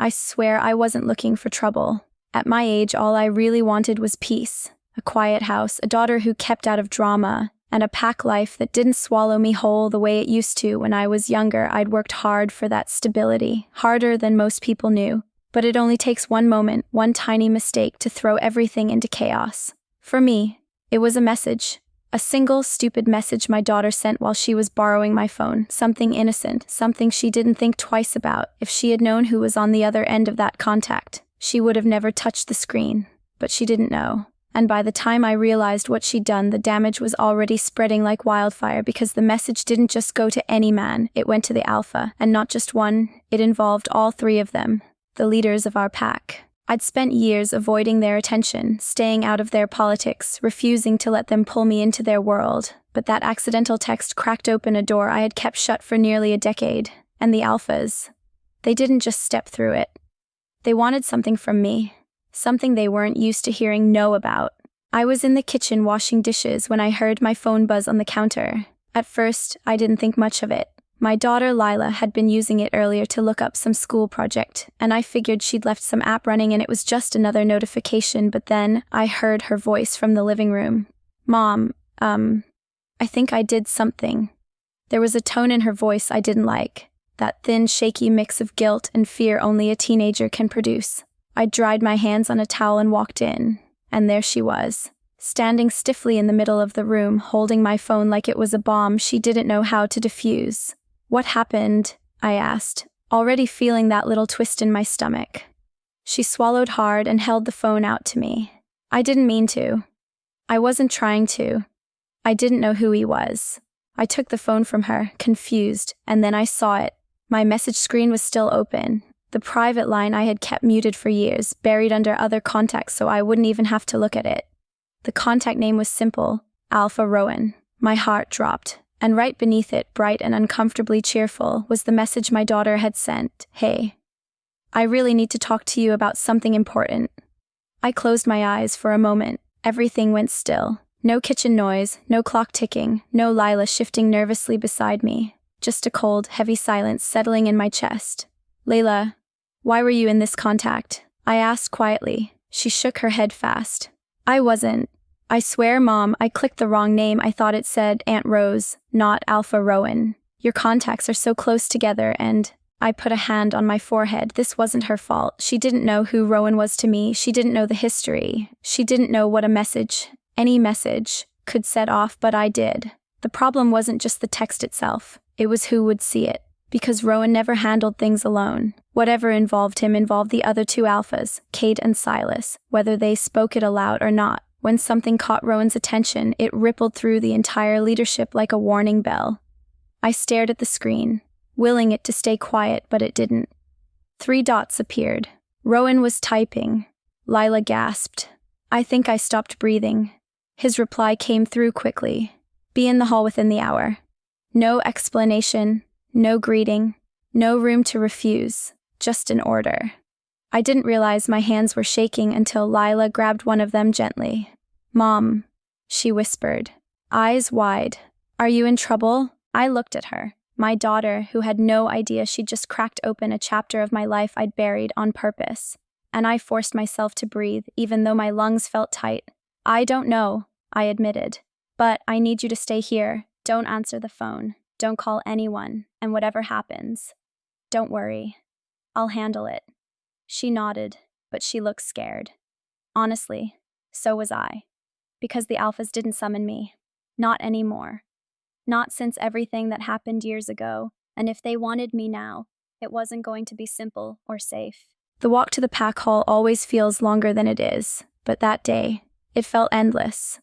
I swear I wasn't looking for trouble. At my age, all I really wanted was peace. A quiet house, a daughter who kept out of drama, and a pack life that didn't swallow me whole the way it used to when I was younger. I'd worked hard for that stability, harder than most people knew. But it only takes one moment, one tiny mistake to throw everything into chaos. For me, it was a message. A single, stupid message my daughter sent while she was borrowing my phone. Something innocent, something she didn't think twice about. If she had known who was on the other end of that contact, she would have never touched the screen. But she didn't know. And by the time I realized what she'd done, the damage was already spreading like wildfire, because the message didn't just go to any man, it went to the alpha, and not just one, it involved all three of them, the leaders of our pack. I'd spent years avoiding their attention, staying out of their politics, refusing to let them pull me into their world, but that accidental text cracked open a door I had kept shut for nearly a decade, and the alphas, they didn't just step through it. They wanted something from me. Something they weren't used to hearing no about. I was in the kitchen washing dishes when I heard my phone buzz on the counter. At first, I didn't think much of it. My daughter Lila had been using it earlier to look up some school project, and I figured she'd left some app running and it was just another notification, but then I heard her voice from the living room. Mom, I think I did something. There was a tone in her voice I didn't like. That thin, shaky mix of guilt and fear only a teenager can produce. I dried my hands on a towel and walked in, and there she was, standing stiffly in the middle of the room, holding my phone like it was a bomb she didn't know how to defuse. What happened? I asked, already feeling that little twist in my stomach. She swallowed hard and held the phone out to me. I didn't mean to. I wasn't trying to. I didn't know who he was. I took the phone from her, confused, and then I saw it. My message screen was still open. The private line I had kept muted for years, buried under other contacts so I wouldn't even have to look at it. The contact name was simple, Alpha Rowan. My heart dropped, and right beneath it, bright and uncomfortably cheerful, was the message my daughter had sent. Hey, I really need to talk to you about something important. I closed my eyes for a moment. Everything went still. No kitchen noise, no clock ticking, no Lila shifting nervously beside me. Just a cold, heavy silence settling in my chest. Layla, why were you in this contact? I asked quietly. She shook her head fast. I wasn't. I swear, Mom, I clicked the wrong name. I thought it said Aunt Rose, not Alpha Rowan. Your contacts are so close together, and I put a hand on my forehead. This wasn't her fault. She didn't know who Rowan was to me. She didn't know the history. She didn't know what a message, any message, could set off, but I did. The problem wasn't just the text itself. It was who would see it. Because Rowan never handled things alone. Whatever involved him involved the other two alphas, Kate and Silas, whether they spoke it aloud or not. When something caught Rowan's attention, it rippled through the entire leadership like a warning bell. I stared at the screen, willing it to stay quiet, but it didn't. 3 dots appeared. Rowan was typing. Lila gasped. I think I stopped breathing. His reply came through quickly. Be in the hall within the hour. No explanation. No greeting, no room to refuse, just an order. I didn't realize my hands were shaking until Lila grabbed one of them gently. Mom, she whispered, eyes wide. Are you in trouble? I looked at her, my daughter, who had no idea she'd just cracked open a chapter of my life I'd buried on purpose. And I forced myself to breathe, even though my lungs felt tight. I don't know, I admitted. But I need you to stay here. Don't answer the phone. Don't call anyone, and whatever happens, don't worry. I'll handle it. She nodded, but she looked scared. Honestly, so was I. Because the alphas didn't summon me. Not anymore. Not since everything that happened years ago, and if they wanted me now, it wasn't going to be simple or safe. The walk to the pack hall always feels longer than it is, but that day, it felt endless.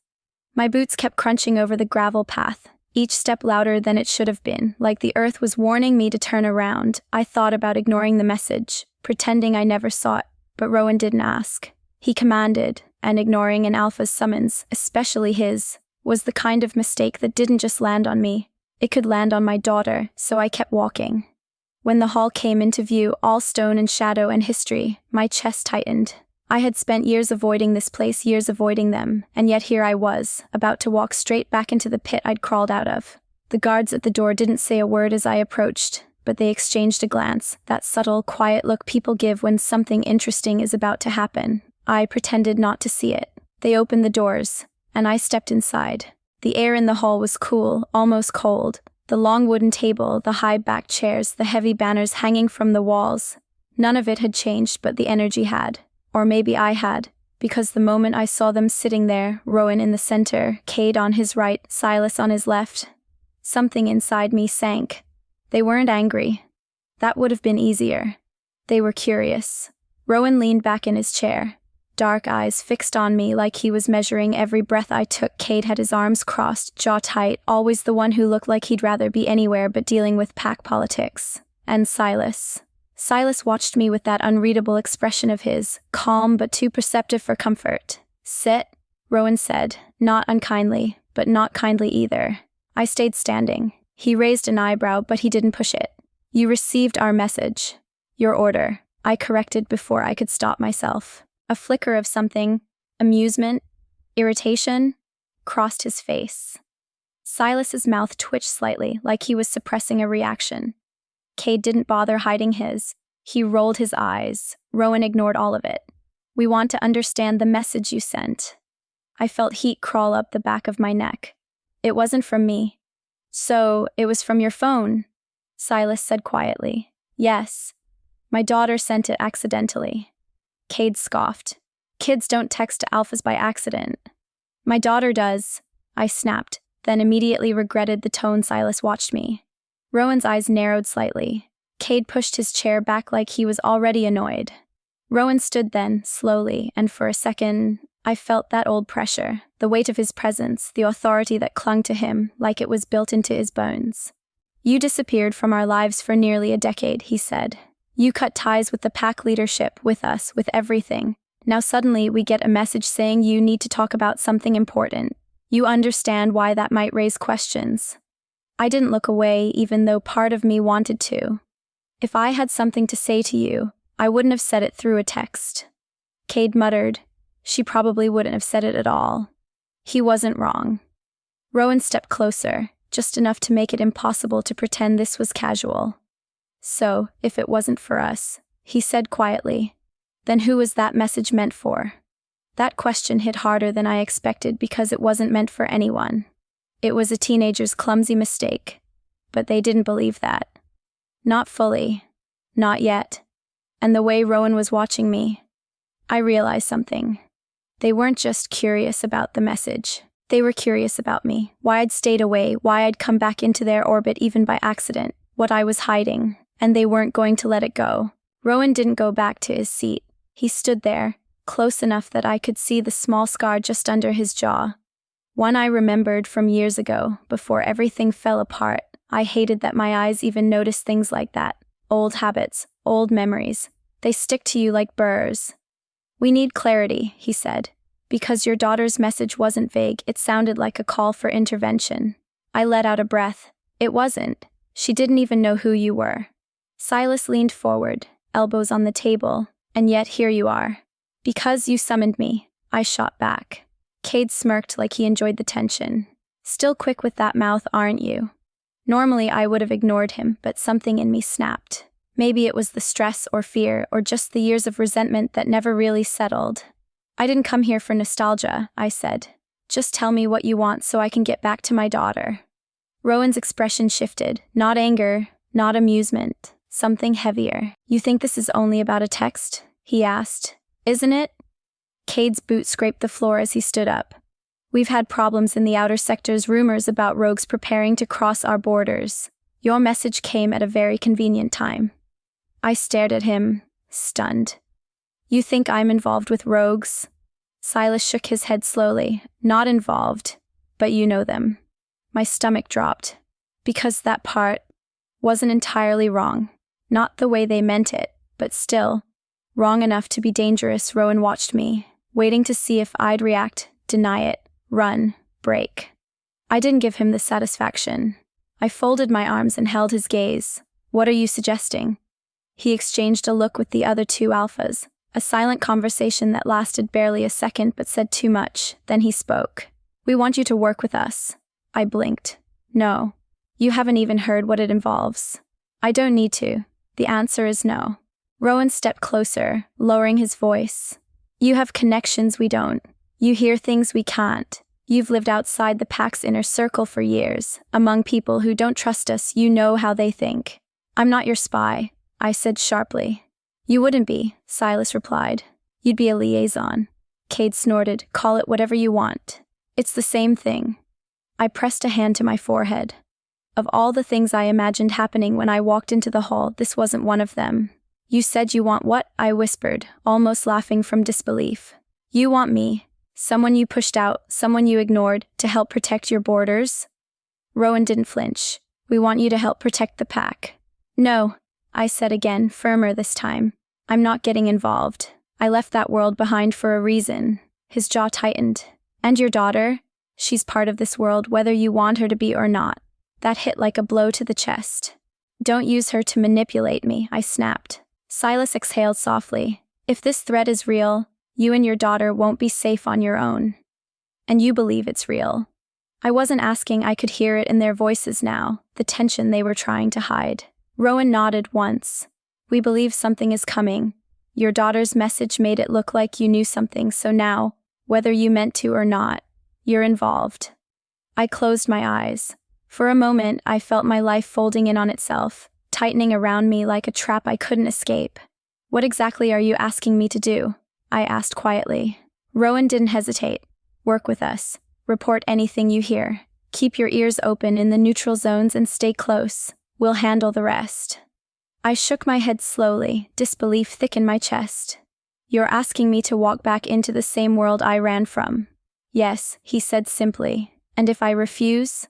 My boots kept crunching over the gravel path, each step louder than it should have been, like the earth was warning me to turn around. I thought about ignoring the message, pretending I never saw it, but Rowan didn't ask. He commanded, and ignoring an alpha's summons, especially his, was the kind of mistake that didn't just land on me. It could land on my daughter, so I kept walking. When the hall came into view, all stone and shadow and history, my chest tightened. I had spent years avoiding this place, years avoiding them, and yet here I was, about to walk straight back into the pit I'd crawled out of. The guards at the door didn't say a word as I approached. but they exchanged a glance, that subtle, quiet look people give when something interesting is about to happen. I pretended not to see it. They opened the doors, and I stepped inside. The air in the hall was cool, almost cold. The long wooden table, the high-backed chairs, the heavy banners hanging from the walls. None of it had changed, but the energy had. Or maybe I had, because the moment I saw them sitting there, Rowan in the center, Cade on his right, Silas on his left, something inside me sank. They weren't angry. That would have been easier. They were curious. Rowan leaned back in his chair, dark eyes fixed on me like he was measuring every breath I took. Cade had his arms crossed, jaw tight, always the one who looked like he'd rather be anywhere but dealing with pack politics. And Silas. Silas watched me with that unreadable expression of his, calm but too perceptive for comfort. "Sit," Rowan said, not unkindly, but not kindly either. I stayed standing. He raised an eyebrow, but he didn't push it. "You received our message. Your order," I corrected before I could stop myself. A flicker of something, amusement, irritation, crossed his face. Silas's mouth twitched slightly, like he was suppressing a reaction. Cade didn't bother hiding his. He rolled his eyes. Rowan ignored all of it. "We want to understand the message you sent." I felt heat crawl up the back of my neck. "It wasn't from me." "So, it was from your phone?" Silas said quietly. "Yes. My daughter sent it accidentally." Cade scoffed. "Kids don't text to alphas by accident." "My daughter does," I snapped, then immediately regretted the tone Silas watched me. Rowan's eyes narrowed slightly. Cade pushed his chair back like he was already annoyed. Rowan stood then, slowly, and for a second, I felt that old pressure, the weight of his presence, the authority that clung to him like it was built into his bones. "You disappeared from our lives for nearly a decade," he said. "You cut ties with the pack leadership, with us, with everything. Now suddenly we get a message saying you need to talk about something important. You understand why that might raise questions." I didn't look away, even though part of me wanted to. "If I had something to say to you, I wouldn't have said it through a text." Cade muttered. "She probably wouldn't have said it at all." He wasn't wrong. Rowan stepped closer, just enough to make it impossible to pretend this was casual. "So, if it wasn't for us," he said quietly, "then who was that message meant for?" That question hit harder than I expected because it wasn't meant for anyone. It was a teenager's clumsy mistake, but they didn't believe that. Not fully. Not yet. And the way Rowan was watching me, I realized something. They weren't just curious about the message. They were curious about me, why I'd stayed away, why I'd come back into their orbit even by accident, what I was hiding, and they weren't going to let it go. Rowan didn't go back to his seat. He stood there, close enough that I could see the small scar just under his jaw. One I remembered from years ago, before everything fell apart. I hated that my eyes even noticed things like that. Old habits, old memories. They stick to you like burrs. "We need clarity," he said. "Because your daughter's message wasn't vague, it sounded like a call for intervention." I let out a breath. "It wasn't. She didn't even know who you were." Silas leaned forward, elbows on the table, "And yet here you are." "Because you summoned me," I shot back. Cade smirked like he enjoyed the tension. "Still quick with that mouth, aren't you?" Normally I would have ignored him, but something in me snapped. Maybe it was the stress or fear or just the years of resentment that never really settled. "I didn't come here for nostalgia," I said. "Just tell me what you want so I can get back to my daughter." Rowan's expression shifted. Not anger, not amusement. Something heavier. "You think this is only about a text?" he asked. "Isn't it?" Cade's boot scraped the floor as he stood up. "We've had problems in the outer sectors, rumors about rogues preparing to cross our borders. Your message came at a very convenient time." I stared at him, stunned. "You think I'm involved with rogues?" Silas shook his head slowly. "Not involved, but you know them." My stomach dropped, because that part wasn't entirely wrong. Not the way they meant it, but still, wrong enough to be dangerous. Rowan watched me, waiting to see if I'd react, deny it, run, break. I didn't give him the satisfaction. I folded my arms and held his gaze. "What are you suggesting?" He exchanged a look with the other two alphas, a silent conversation that lasted barely a second but said too much. Then he spoke. "We want you to work with us." I blinked. "No. You haven't even heard what it involves." I don't need to. The answer is no. Rowan stepped closer, lowering his voice. You have connections we don't. You hear things we can't. You've lived outside the pack's inner circle for years. Among people who don't trust us, you know how they think. I'm not your spy, I said sharply. You wouldn't be, Silas replied. You'd be a liaison. Cade snorted. Call it whatever you want. It's the same thing. I pressed a hand to my forehead. Of all the things I imagined happening when I walked into the hall, this wasn't one of them. You said you want what? I whispered, almost laughing from disbelief. You want me, someone you pushed out, someone you ignored, to help protect your borders? Rowan didn't flinch. We want you to help protect the pack. No, I said again, firmer this time. I'm not getting involved. I left that world behind for a reason. His jaw tightened. And your daughter? She's part of this world, whether you want her to be or not. That hit like a blow to the chest. Don't use her to manipulate me, I snapped. Silas exhaled softly. If this threat is real, you and your daughter won't be safe on your own. And you believe it's real. I wasn't asking, I could hear it in their voices now, the tension they were trying to hide. Rowan nodded once. We believe something is coming. Your daughter's message made it look like you knew something, so now, whether you meant to or not, you're involved. I closed my eyes. For a moment, I felt my life folding in on itself, tightening around me like a trap I couldn't escape. What exactly are you asking me to do? I asked quietly. Rowan didn't hesitate. Work with us. Report anything you hear. Keep your ears open in the neutral zones and stay close. We'll handle the rest. I shook my head slowly, disbelief thick in my chest. You're asking me to walk back into the same world I ran from. Yes, he said simply. And if I refuse?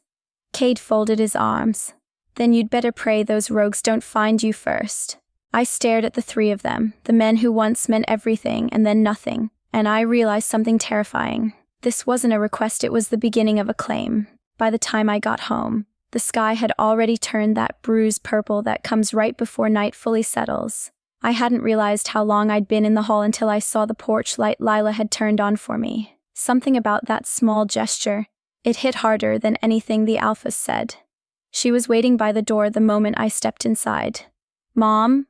Cade folded his arms. Then you'd better pray those rogues don't find you first. I stared at the three of them, the men who once meant everything and then nothing, and I realized something terrifying. This wasn't a request, it was the beginning of a claim. By the time I got home, the sky had already turned that bruised purple that comes right before night fully settles. I hadn't realized how long I'd been in the hall until I saw the porch light Lila had turned on for me. Something about that small gesture. It hit harder than anything the Alphas said. She was waiting by the door the moment I stepped inside. Mom?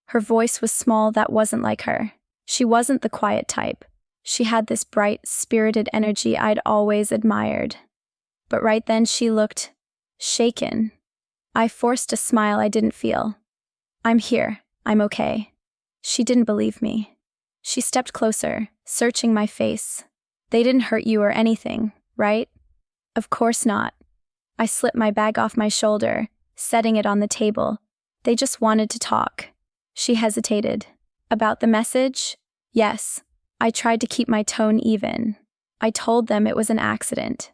Her voice was small, that wasn't like her. She wasn't the quiet type. She had this bright, spirited energy I'd always admired. But right then she looked shaken. I forced a smile I didn't feel. I'm here. I'm okay. She didn't believe me. She stepped closer, searching my face. They didn't hurt you or anything, right? Of course not. I slipped my bag off my shoulder, setting it on the table. They just wanted to talk. She hesitated. About the message? Yes. I tried to keep my tone even. I told them it was an accident.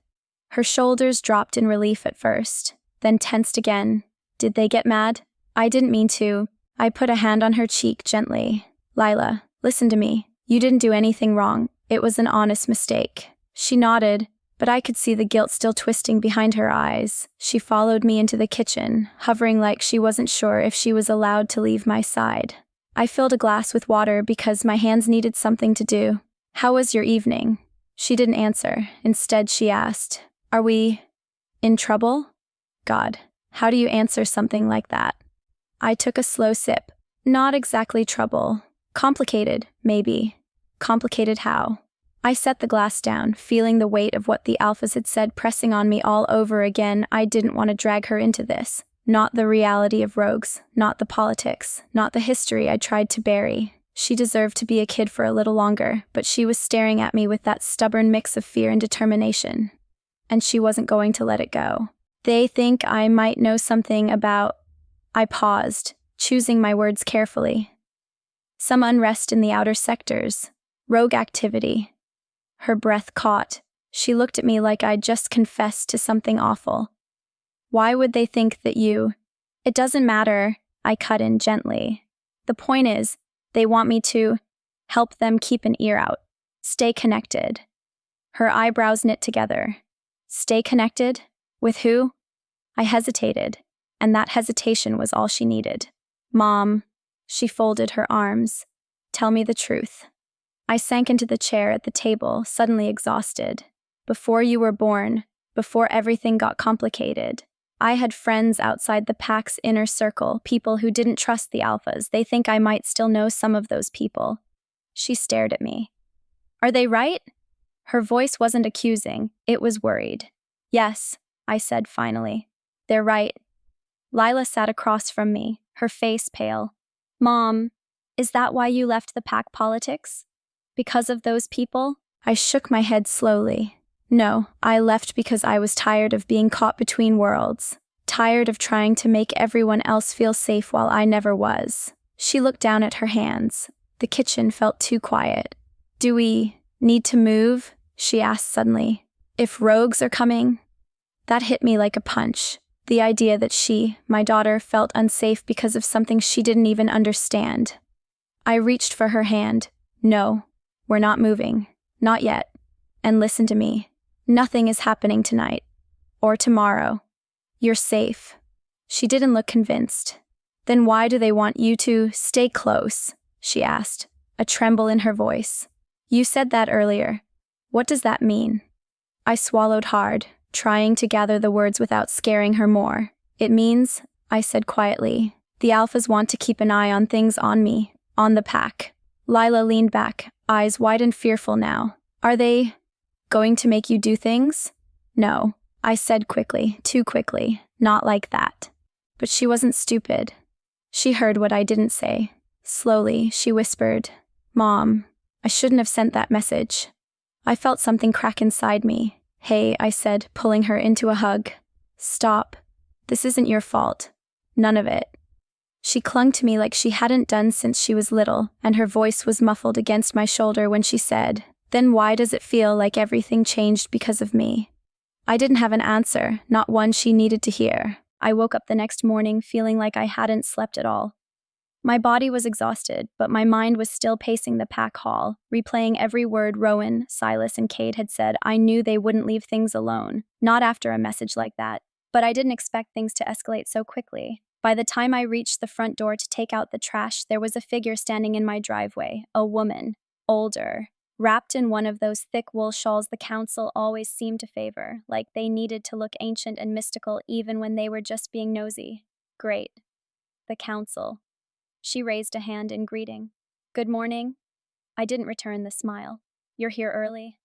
Her shoulders dropped in relief at first, then tensed again. Did they get mad? I didn't mean to. I put a hand on her cheek gently. Lila, listen to me. You didn't do anything wrong. It was an honest mistake. She nodded, but I could see the guilt still twisting behind her eyes. She followed me into the kitchen, hovering like she wasn't sure if she was allowed to leave my side. I filled a glass with water because my hands needed something to do. How was your evening? She didn't answer. Instead, she asked, Are we in trouble? God, how do you answer something like that? I took a slow sip. Not exactly trouble. Complicated, maybe. Complicated how? I set the glass down, feeling the weight of what the Alphas had said pressing on me all over again. I didn't want to drag her into this. Not the reality of rogues, not the politics, not the history I tried to bury. She deserved to be a kid for a little longer, but she was staring at me with that stubborn mix of fear and determination. And she wasn't going to let it go. They think I might know something about... I paused, choosing my words carefully. Some unrest in the outer sectors. Rogue activity. Her breath caught. She looked at me like I'd just confessed to something awful. Why would they think that you... It doesn't matter, I cut in gently. The point is, they want me to help them keep an ear out. Stay connected. Her eyebrows knit together. Stay connected? With who? I hesitated, and that hesitation was all she needed. Mom, she folded her arms. Tell me the truth. I sank into the chair at the table, suddenly exhausted. Before you were born, before everything got complicated, I had friends outside the pack's inner circle, people who didn't trust the alphas. They think I might still know some of those people. She stared at me. Are they right? Her voice wasn't accusing, it was worried. Yes, I said finally. They're right. Lila sat across from me, her face pale. Mom, is that why you left the pack politics? Because of those people? I shook my head slowly. No, I left because I was tired of being caught between worlds. Tired of trying to make everyone else feel safe while I never was. She looked down at her hands. The kitchen felt too quiet. Do we need to move? She asked suddenly. If rogues are coming? That hit me like a punch. The idea that she, my daughter, felt unsafe because of something she didn't even understand. I reached for her hand. No, we're not moving. Not yet. And listen to me. Nothing is happening tonight. Or tomorrow. You're safe. She didn't look convinced. Then why do they want you to stay close? She asked, a tremble in her voice. You said that earlier. What does that mean? I swallowed hard, trying to gather the words without scaring her more. It means, I said quietly, the alphas want to keep an eye on things on me, on the pack. Lila leaned back, eyes wide and fearful now. Are they going to make you do things? No, I said quickly, too quickly, not like that. But she wasn't stupid. She heard what I didn't say. Slowly, she whispered, Mom, I shouldn't have sent that message. I felt something crack inside me. Hey, I said, pulling her into a hug. Stop. This isn't your fault. None of it. She clung to me like she hadn't done since she was little, and her voice was muffled against my shoulder when she said, Then why does it feel like everything changed because of me? I didn't have an answer, not one she needed to hear. I woke up the next morning feeling like I hadn't slept at all. My body was exhausted, but my mind was still pacing the pack hall, replaying every word Rowan, Silas, and Cade had said. I knew they wouldn't leave things alone, not after a message like that. But I didn't expect things to escalate so quickly. By the time I reached the front door to take out the trash, there was a figure standing in my driveway, a woman, older, wrapped in one of those thick wool shawls the council always seemed to favor, like they needed to look ancient and mystical even when they were just being nosy. Great. The council. She raised a hand in greeting. Good morning. I didn't return the smile. You're here early.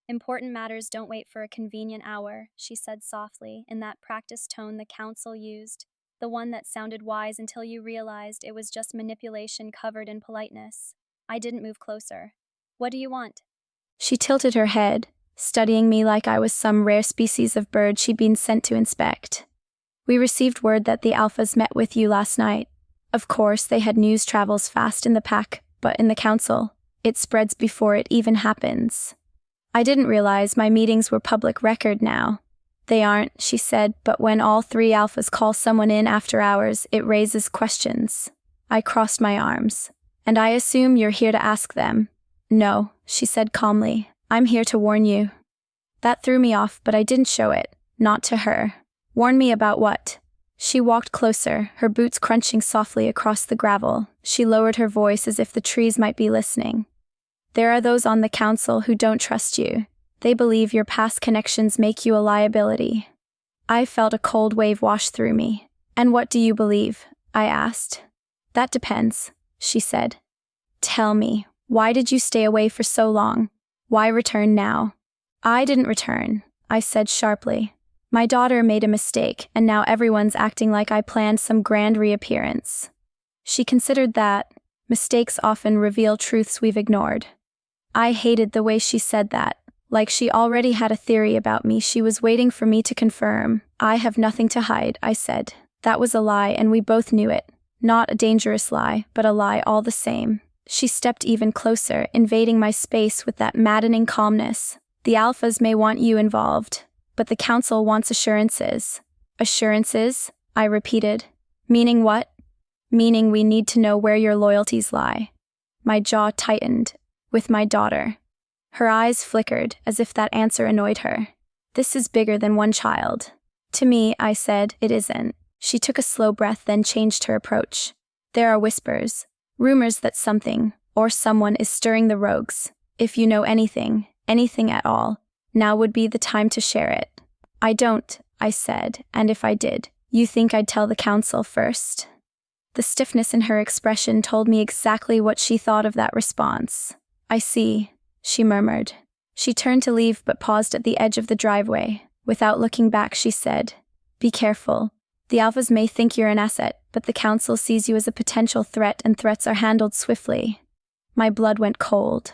Important matters don't wait for a convenient hour, she said softly, in that practiced tone the council used, the one that sounded wise until you realized it was just manipulation covered in politeness. I didn't move closer. What do you want? She tilted her head, studying me like I was some rare species of bird she'd been sent to inspect. We received word that the alphas met with you last night. Of course, they had news travels fast in the pack, but in the council, it spreads before it even happens. I didn't realize my meetings were public record now. They aren't, she said, but when all three alphas call someone in after hours, it raises questions. I crossed my arms. And I assume you're here to ask them. No, she said calmly. I'm here to warn you. That threw me off, but I didn't show it. Not to her. Warn me about what? She walked closer, her boots crunching softly across the gravel. She lowered her voice as if the trees might be listening. There are those on the council who don't trust you. They believe your past connections make you a liability. I felt a cold wave wash through me. And what do you believe? I asked. That depends, she said. Tell me, why did you stay away for so long? Why return now? I didn't return, I said sharply. My daughter made a mistake, and now everyone's acting like I planned some grand reappearance. She considered that mistakes often reveal truths we've ignored. I hated the way she said that, like she already had a theory about me she was waiting for me to confirm. I have nothing to hide, I said. That was a lie, and we both knew it. Not a dangerous lie, but a lie all the same. She stepped even closer, invading my space with that maddening calmness. The alphas may want you involved, but the council wants assurances. Assurances? I repeated. Meaning what? Meaning we need to know where your loyalties lie. My jaw tightened. With my daughter. Her eyes flickered, as if that answer annoyed her. This is bigger than one child. To me, I said, it isn't. She took a slow breath, then changed her approach. There are whispers, rumors that something, or someone is stirring the rogues. If you know anything, anything at all, now would be the time to share it. I don't, I said, and if I did, you think I'd tell the council first? The stiffness in her expression told me exactly what she thought of that response. I see, she murmured. She turned to leave but paused at the edge of the driveway. Without looking back, she said, "Be careful. The Alphas may think you're an asset, but the council sees you as a potential threat, and threats are handled swiftly." My blood went cold.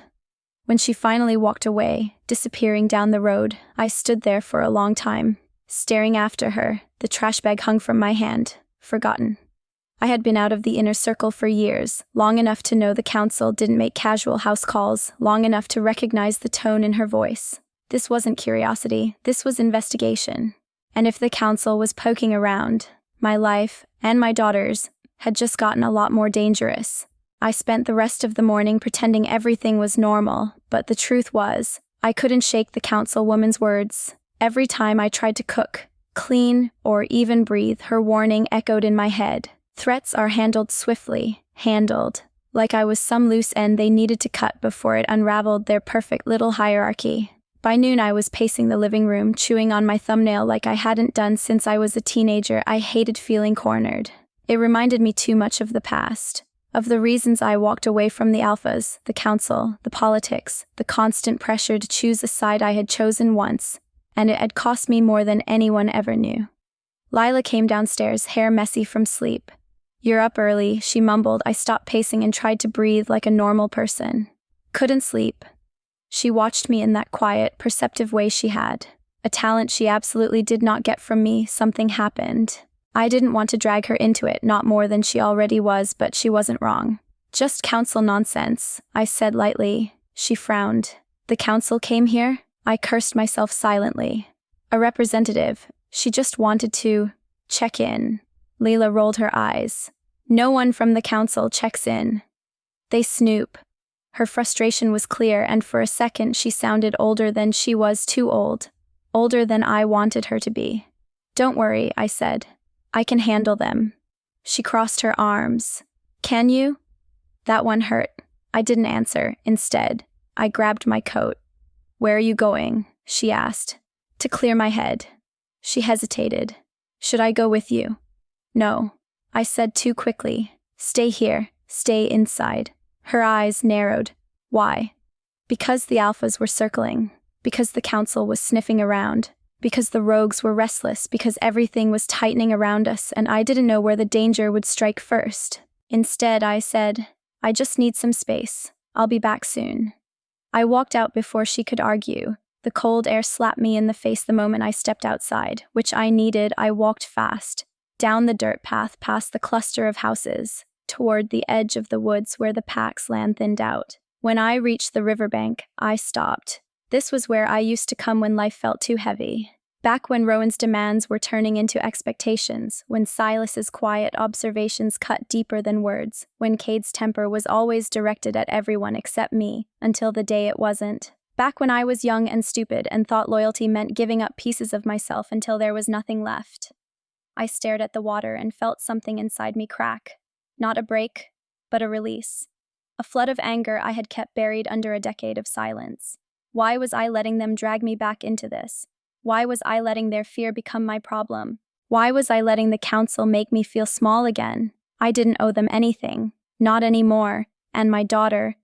When she finally walked away, disappearing down the road, I stood there for a long time, staring after her, the trash bag hung from my hand, forgotten. I had been out of the inner circle for years, long enough to know the council didn't make casual house calls, long enough to recognize the tone in her voice. This wasn't curiosity, this was investigation. And if the council was poking around, my life, and my daughter's, had just gotten a lot more dangerous. I spent the rest of the morning pretending everything was normal, but the truth was, I couldn't shake the councilwoman's words. Every time I tried to cook, clean, or even breathe, her warning echoed in my head. Threats are handled swiftly, handled, like I was some loose end they needed to cut before it unraveled their perfect little hierarchy. By noon I was pacing the living room, chewing on my thumbnail like I hadn't done since I was a teenager. I hated feeling cornered. It reminded me too much of the past, of the reasons I walked away from the Alphas, the council, the politics, the constant pressure to choose a side I had chosen once, and it had cost me more than anyone ever knew. Lila came downstairs, hair messy from sleep. "You're up early," she mumbled. I stopped pacing and tried to breathe like a normal person. Couldn't sleep. She watched me in that quiet, perceptive way she had. A talent she absolutely did not get from me. Something happened. I didn't want to drag her into it, not more than she already was, but she wasn't wrong. "Just council nonsense," I said lightly. She frowned. "The council came here?" I cursed myself silently. "A representative. She just wanted to check in." Leela rolled her eyes. "No one from the council checks in. They snoop." Her frustration was clear, and for a second she sounded older than she was, too old. Older than I wanted her to be. "Don't worry," I said. "I can handle them." She crossed her arms. "Can you?" That one hurt. I didn't answer. Instead, I grabbed my coat. "Where are you going?" she asked. "To clear my head." She hesitated. "Should I go with you?" "No," I said too quickly. "Stay here. Stay inside." Her eyes narrowed. "Why?" "Because the Alphas were circling. Because the council was sniffing around. Because the rogues were restless. Because everything was tightening around us, and I didn't know where the danger would strike first." Instead, I said, "I just need some space. I'll be back soon." I walked out before she could argue. The cold air slapped me in the face the moment I stepped outside, which I needed. I walked fast, down the dirt path past the cluster of houses, toward the edge of the woods where the pack's land thinned out. When I reached the riverbank, I stopped. This was where I used to come when life felt too heavy. Back when Rowan's demands were turning into expectations, when Silas's quiet observations cut deeper than words, when Cade's temper was always directed at everyone except me, until the day it wasn't. Back when I was young and stupid and thought loyalty meant giving up pieces of myself until there was nothing left. I stared at the water and felt something inside me crack. Not a break, but a release. A flood of anger I had kept buried under a decade of silence. Why was I letting them drag me back into this? Why was I letting their fear become my problem? Why was I letting the council make me feel small again? I didn't owe them anything. Not anymore. And my daughter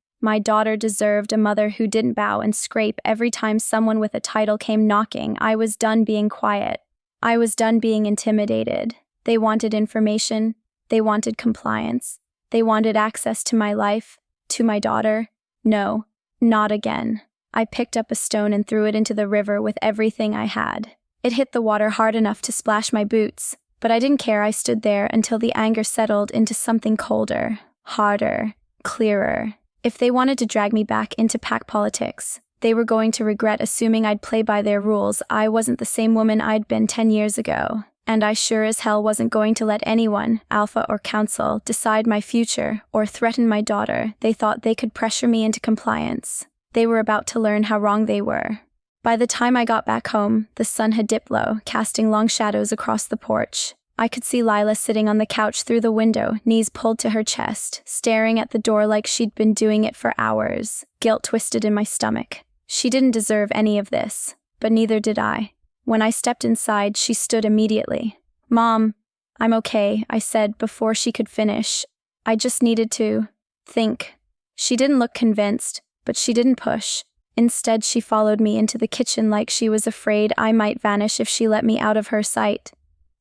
deserved a mother who didn't bow and scrape every time someone with a title came knocking. I was done being quiet. I was done being intimidated. They wanted information. They wanted compliance. They wanted access to my life, to my daughter. No, not again. I picked up a stone and threw it into the river with everything I had. It hit the water hard enough to splash my boots, but I didn't care. I stood there until the anger settled into something colder, harder, clearer. If they wanted to drag me back into pack politics, they were going to regret assuming I'd play by their rules. I wasn't the same woman I'd been 10 years ago. And I sure as hell wasn't going to let anyone, Alpha or Council, decide my future or threaten my daughter. They thought they could pressure me into compliance. They were about to learn how wrong they were. By the time I got back home, the sun had dipped low, casting long shadows across the porch. I could see Lila sitting on the couch through the window, knees pulled to her chest, staring at the door like she'd been doing it for hours. Guilt twisted in my stomach. She didn't deserve any of this, but neither did I. When I stepped inside, she stood immediately. "Mom, I'm okay," I said before she could finish. I just needed to think. She didn't look convinced, but she didn't push. Instead, she followed me into the kitchen like she was afraid I might vanish if she let me out of her sight.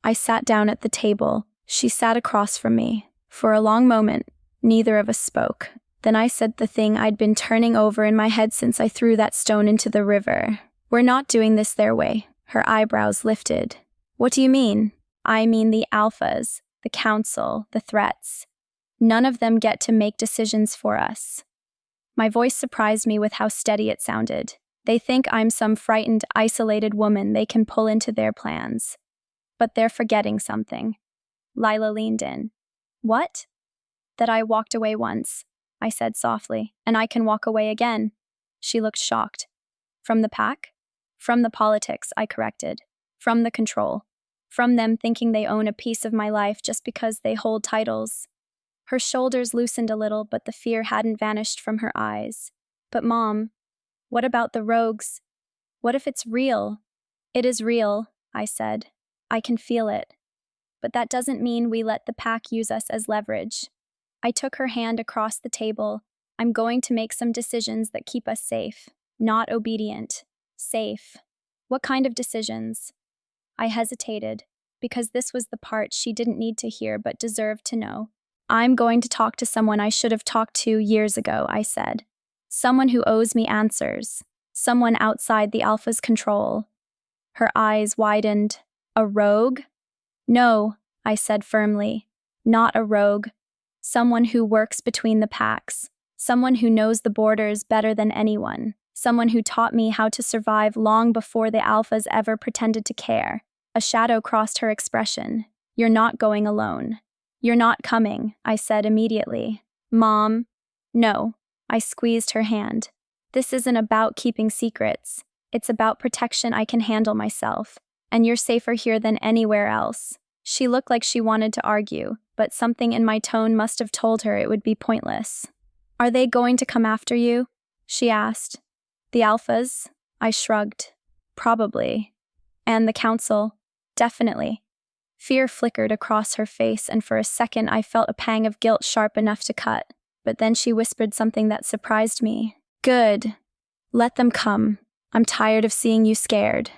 I sat down at the table. She sat across from me. For a long moment, neither of us spoke. Then I said the thing I'd been turning over in my head since I threw that stone into the river. "We're not doing this their way." Her eyebrows lifted. "What do you mean?" "I mean the alphas, the council, the threats. None of them get to make decisions for us." My voice surprised me with how steady it sounded. "They think I'm some frightened, isolated woman they can pull into their plans. But they're forgetting something." Lila leaned in. "What?" "That I walked away once," I said softly, "and I can walk away again." She looked shocked. "From the pack?" "From the politics," I corrected. "From the control. From them thinking they own a piece of my life just because they hold titles." Her shoulders loosened a little, but the fear hadn't vanished from her eyes. "But Mom, what about the rogues? What if it's real?" "It is real," I said. "I can feel it. But that doesn't mean we let the pack use us as leverage." I took her hand across the table. "I'm going to make some decisions that keep us safe. Not obedient. Safe." "What kind of decisions?" I hesitated, because this was the part she didn't need to hear but deserved to know. "I'm going to talk to someone I should have talked to years ago," I said. "Someone who owes me answers. Someone outside the Alpha's control." Her eyes widened. "A rogue?" "No," I said firmly. "Not a rogue. Someone who works between the packs. Someone who knows the borders better than anyone. Someone who taught me how to survive long before the Alphas ever pretended to care." A shadow crossed her expression. "You're not going alone." "You're not coming," I said immediately. "Mom." "No." I squeezed her hand. "This isn't about keeping secrets. It's about protection. I can handle myself. And you're safer here than anywhere else." She looked like she wanted to argue, but something in my tone must have told her it would be pointless. "Are they going to come after you?" she asked. "The Alphas?" I shrugged. "Probably." "And the Council?" "Definitely." Fear flickered across her face, and for a second I felt a pang of guilt sharp enough to cut. But then she whispered something that surprised me. "Good. Let them come. I'm tired of seeing you scared."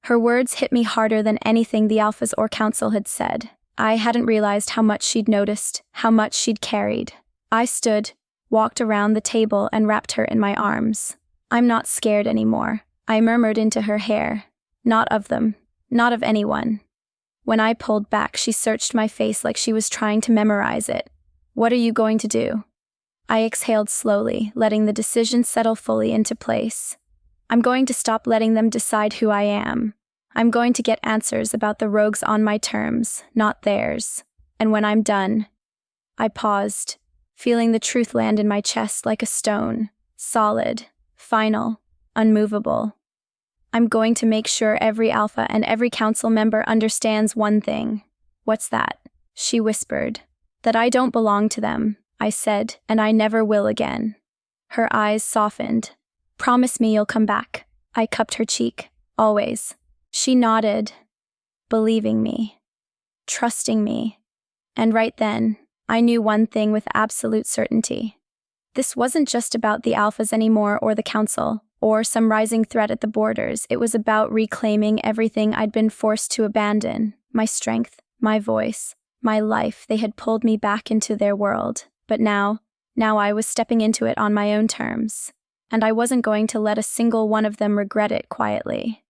Her words hit me harder than anything the Alphas or Council had said. I hadn't realized how much she'd noticed, how much she'd carried. I stood, walked around the table, and wrapped her in my arms. "I'm not scared anymore," I murmured into her hair. "Not of them. Not of anyone." When I pulled back, she searched my face like she was trying to memorize it. "What are you going to do?" I exhaled slowly, letting the decision settle fully into place. "I'm going to stop letting them decide who I am. I'm going to get answers about the rogues on my terms, not theirs. And when I'm done..." I paused, feeling the truth land in my chest like a stone, solid, final, unmovable. "I'm going to make sure every Alpha and every Council member understands one thing." "What's that?" she whispered. "That I don't belong to them," I said, "and I never will again." Her eyes softened. "Promise me you'll come back." I cupped her cheek. "Always." She nodded, believing me, trusting me. And right then, I knew one thing with absolute certainty. This wasn't just about the Alphas anymore, or the Council, or some rising threat at the borders. It was about reclaiming everything I'd been forced to abandon. My strength, my voice, my life. They had pulled me back into their world. But now I was stepping into it on my own terms. And I wasn't going to let a single one of them regret it quietly.